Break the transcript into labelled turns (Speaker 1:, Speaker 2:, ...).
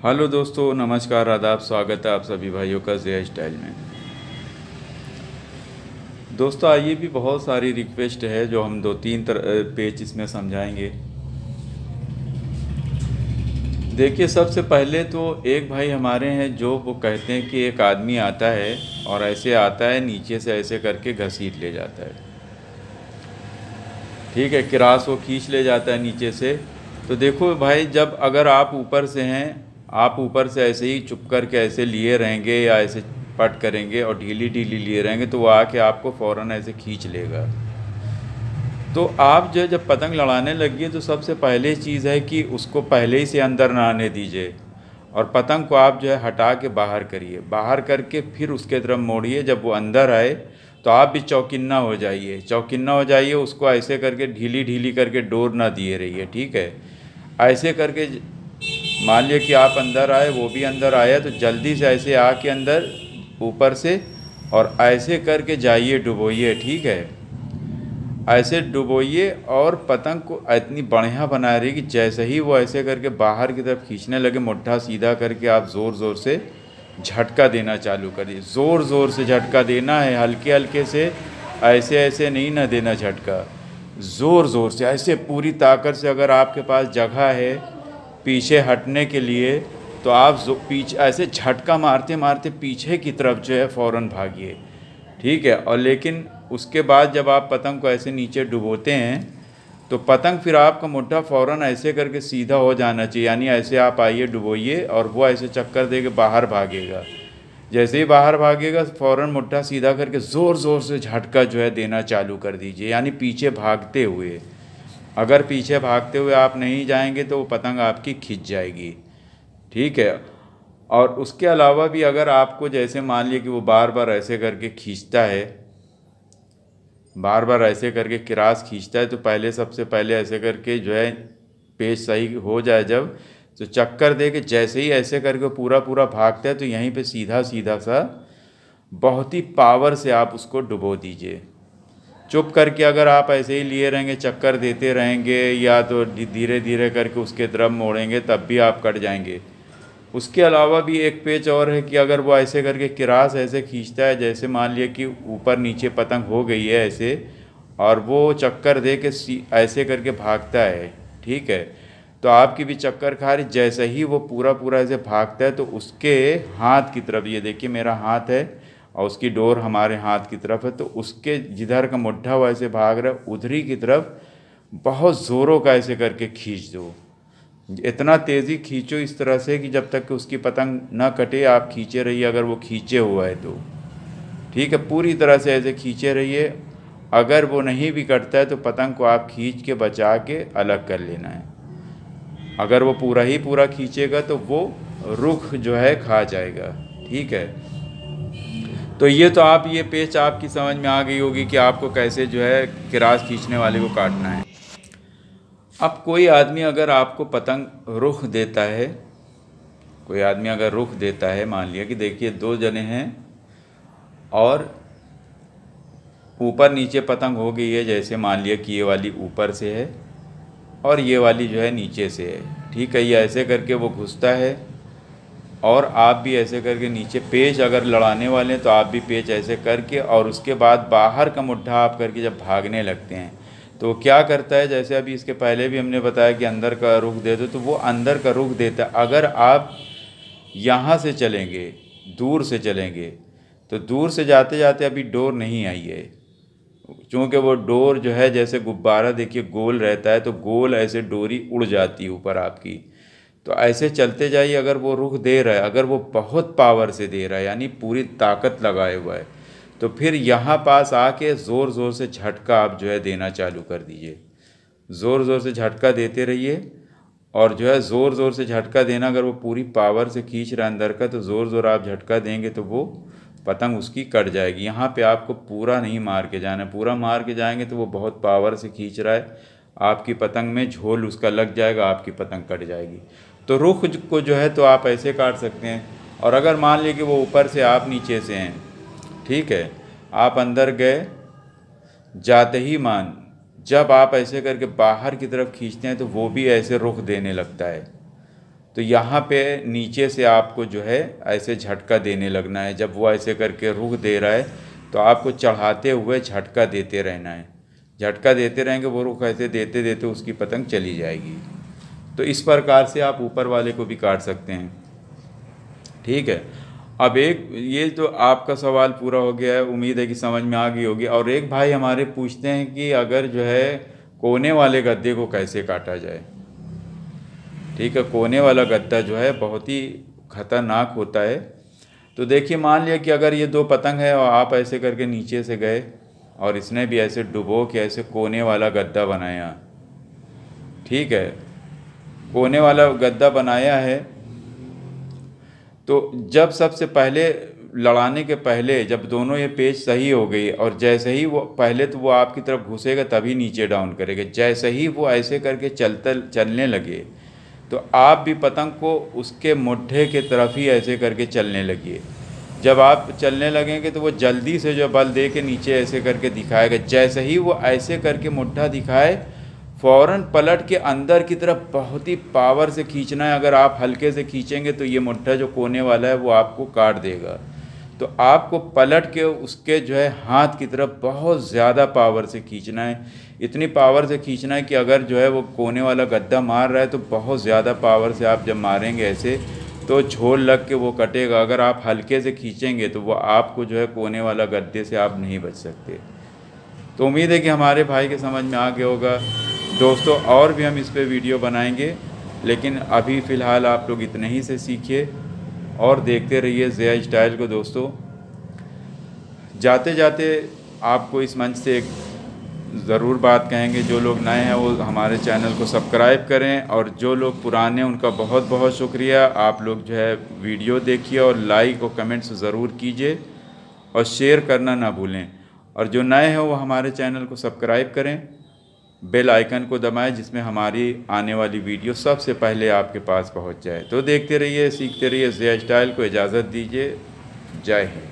Speaker 1: Hello दोस्तों, नमस्कार, आदाब, स्वागत है आप सभी भाइयों का ज़िया स्टाइल में। दोस्तों आइए, भी बहुत सारी रिक्वेस्ट है जो हम दो तीन पेज इसमें समझाएंगे। देखिए, सबसे पहले तो एक भाई हमारे हैं जो वो कहते हैं कि एक आदमी आता है और ऐसे आता है, नीचे से ऐसे करके घसीट ले जाता है। ठीक है, किरास वो खींच ले जाता है नीचे से। तो देखो भाई, जब अगर आप ऊपर से हैं, आप ऊपर से ऐसे ही चुप करके ऐसे लिए रहेंगे या ऐसे पट करेंगे और ढीली ढीली लिए रहेंगे तो वो आके आपको फ़ौरन ऐसे खींच लेगा। तो आप जो जब पतंग लड़ाने लगिए तो सबसे पहले चीज़ है कि उसको पहले ही से अंदर ना आने दीजिए और पतंग को आप जो है हटा के बाहर करिए। बाहर करके फिर उसके तरफ मोड़िए। जब वो अंदर आए तो आप भी चौकिन्ना हो जाइए, चौकिन्ना हो जाइए। उसको ऐसे करके ढीली ढीली करके डोर ना दिए रहिए। ठीक है, ऐसे करके मान लिया कि आप अंदर आए, वो भी अंदर आया, तो जल्दी से ऐसे आके अंदर ऊपर से और ऐसे करके जाइए, डुबोइए। ठीक है, ऐसे डुबोइए और पतंग को इतनी बढ़िया बनाए रही कि जैसे ही वो ऐसे करके बाहर की तरफ खींचने लगे, मुट्ठा सीधा करके आप ज़ोर ज़ोर से झटका देना चालू करिए। ज़ोर ज़ोर से झटका देना है, हल्के हल्के से, ऐसे ऐसे नहीं ना देना झटका। ज़ोर ज़ोर से ऐसे पूरी ताकत से। अगर आपके पास जगह है पीछे हटने के लिए तो आप जो पीछे ऐसे झटका मारते मारते पीछे की तरफ जो है फ़ौरन भागिए। ठीक है, और लेकिन उसके बाद जब आप पतंग को ऐसे नीचे डुबोते हैं तो पतंग फिर आपका मुट्ठा फ़ौरन ऐसे करके सीधा हो जाना चाहिए। यानी ऐसे आप आइए, डुबोइए और वो ऐसे चक्कर दे के बाहर भागेगा। जैसे ही बाहर भागेगा फ़ौरन मुट्ठा सीधा करके ज़ोर ज़ोर से झटका जो है देना चालू कर दीजिए, यानी पीछे भागते हुए। अगर पीछे भागते हुए आप नहीं जाएंगे तो वो पतंग आपकी खिंच जाएगी। ठीक है, और उसके अलावा भी अगर आपको जैसे मान लिया कि वो बार बार ऐसे करके खींचता है, बार बार ऐसे करके किरास खींचता है, तो पहले सबसे पहले ऐसे करके जो है पेच सही हो जाए जब, तो चक्कर दे के जैसे ही ऐसे करके पूरा पूरा भागता है तो यहीं पे सीधा सीधा सा बहुत ही पावर से आप उसको डुबो दीजिए। चुप करके अगर आप ऐसे ही लिए रहेंगे, चक्कर देते रहेंगे या तो धीरे धीरे करके उसके तरफ मोड़ेंगे, तब भी आप कट जाएंगे। उसके अलावा भी एक पेच और है कि अगर वो ऐसे करके किरास ऐसे खींचता है, जैसे मान लिया कि ऊपर नीचे पतंग हो गई है ऐसे, और वो चक्कर दे के ऐसे करके भागता है। ठीक है, तो आपकी भी चक्कर खा रही। जैसे ही वो पूरा पूरा ऐसे भागता है तो उसके हाथ की तरफ, ये देखिए मेरा हाथ है और उसकी डोर हमारे हाथ की तरफ है, तो उसके जिधर का मुट्ठा वो ऐसे भाग रहा है उधरी की तरफ बहुत ज़ोरों का ऐसे करके खींच दो। इतना तेज़ी खींचो इस तरह से कि जब तक कि उसकी पतंग ना कटे आप खींचे रहिए, अगर वो खींचे हुआ है तो। ठीक है, पूरी तरह से ऐसे खींचे रहिए। अगर वो नहीं भी कटता है तो पतंग को आप खींच के बचा के अलग कर लेना है। अगर वो पूरा ही पूरा खींचेगा तो वो रुख जो है खा जाएगा। ठीक है, तो ये तो आप ये पेच आपकी समझ में आ गई होगी कि आपको कैसे जो है किरास खींचने वाले को काटना है। अब कोई आदमी अगर आपको पतंग रुख देता है, कोई आदमी अगर रुख देता है, मान लिया कि देखिए दो जने हैं और ऊपर नीचे पतंग हो गई है, जैसे मान लिया कि ये वाली ऊपर से है और ये वाली जो है नीचे से है। ठीक है, ये ऐसे करके वो घुसता है और आप भी ऐसे करके नीचे पेच अगर लड़ाने वाले हैं तो आप भी पेच ऐसे करके, और उसके बाद बाहर का मुट्ठा आप करके जब भागने लगते हैं तो क्या करता है, जैसे अभी इसके पहले भी हमने बताया कि अंदर का रुख दे दो, तो वो अंदर का रुख देता है। अगर आप यहाँ से चलेंगे, दूर से चलेंगे, तो दूर से जाते जाते अभी डोर नहीं आई है, क्योंकि वो डोर जो है जैसे गुब्बारा देखिए गोल रहता है, तो गोल ऐसे डोरी उड़ जाती है ऊपर आपकी। तो ऐसे चलते जाइए। अगर वो रुख दे रहा है, अगर वो बहुत पावर से दे रहा है यानी पूरी ताकत लगाए हुआ है, तो फिर यहाँ पास आके ज़ोर ज़ोर से झटका आप जो है देना चालू कर दीजिए। ज़ोर ज़ोर से झटका देते रहिए और जो है ज़ोर ज़ोर से झटका देना। अगर वो पूरी पावर से खींच रहा है अंदर का, तो ज़ोर ज़ोर आप झटका देंगे तो वो पतंग उसकी कट जाएगी। यहाँ पे आपको पूरा नहीं मार के जाना है। पूरा मार के जाएंगे तो वो बहुत पावर से खींच रहा है, आपकी पतंग में झोल उसका लग जाएगा, आपकी पतंग कट जाएगी। तो रुख को जो है तो आप ऐसे काट सकते हैं। और अगर मान लीजिए कि वो ऊपर से आप नीचे से हैं, ठीक है, आप अंदर गए, जाते ही मान जब आप ऐसे करके बाहर की तरफ खींचते हैं तो वो भी ऐसे रुख देने लगता है। तो यहाँ पे नीचे से आपको जो है ऐसे झटका देने लगना है। जब वो ऐसे करके रुख दे रहा है तो आपको चढ़ाते हुए झटका देते रहना है। झटका देते रहेंगे, वो रुख ऐसे देते देते उसकी पतंग चली जाएगी। तो इस प्रकार से आप ऊपर वाले को भी काट सकते हैं। ठीक है, अब एक ये तो आपका सवाल पूरा हो गया है, उम्मीद है कि समझ में आ गई होगी। और एक भाई हमारे पूछते हैं कि अगर जो है कोने वाले गद्दे को कैसे काटा जाए। ठीक है, कोने वाला गद्दा जो है बहुत ही खतरनाक होता है। तो देखिए, मान लिया कि अगर ये दो पतंग है और आप ऐसे करके नीचे से गए और इसने भी ऐसे डुबो के ऐसे कोने वाला गद्दा बनाया। ठीक है, कोने वाला गद्दा बनाया है, तो जब सबसे पहले लड़ाने के पहले जब दोनों ये पेच सही हो गई और जैसे ही वो पहले तो वो आपकी तरफ घुसेगा तभी नीचे डाउन करेगा। जैसे ही वो ऐसे करके चलने लगे तो आप भी पतंग को उसके मुट्ठे के तरफ ही ऐसे करके चलने लगिए। जब आप चलने लगेंगे तो वो जल्दी से जो बल दे के नीचे ऐसे करके दिखाएगा। जैसे ही वो ऐसे करके मुट्ठा दिखाए, फ़ौरन पलट के अंदर की तरफ बहुत ही पावर से खींचना है। अगर आप हल्के से खींचेंगे तो ये मुट्ठा जो कोने वाला है वो आपको काट देगा। तो आपको पलट के उसके जो है हाथ की तरफ बहुत ज़्यादा पावर से खींचना है। इतनी पावर से खींचना है कि अगर जो है वो कोने वाला गद्दा मार रहा है तो बहुत ज़्यादा पावर से आप जब मारेंगे ऐसे तो झोल लग के वो कटेगा। अगर आप हल्के से खींचेंगे तो वो आपको जो है कोने वाला गद्दे से आप नहीं बच सकते। तो उम्मीद है कि हमारे भाई के समझ में आ गया होगा दोस्तों। और भी हम इस पे वीडियो बनाएंगे, लेकिन अभी फ़िलहाल आप लोग इतने ही से सीखिए और देखते रहिए ज़िया स्टाइल को। दोस्तों, जाते जाते आपको इस मंच से एक ज़रूर बात कहेंगे, जो लोग नए हैं वो हमारे चैनल को सब्सक्राइब करें, और जो लोग पुराने उनका बहुत बहुत शुक्रिया। आप लोग जो है वीडियो देखिए और लाइक और कमेंट्स ज़रूर कीजिए और शेयर करना ना भूलें। और जो नए हैं वो हमारे चैनल को सब्सक्राइब करें, बेल आइकन को दबाएं, जिसमें हमारी आने वाली वीडियो सबसे पहले आपके पास पहुंच जाए। तो देखते रहिए, सीखते रहिए ज़िया स्टाइल को। इजाज़त दीजिए। जय हिंद।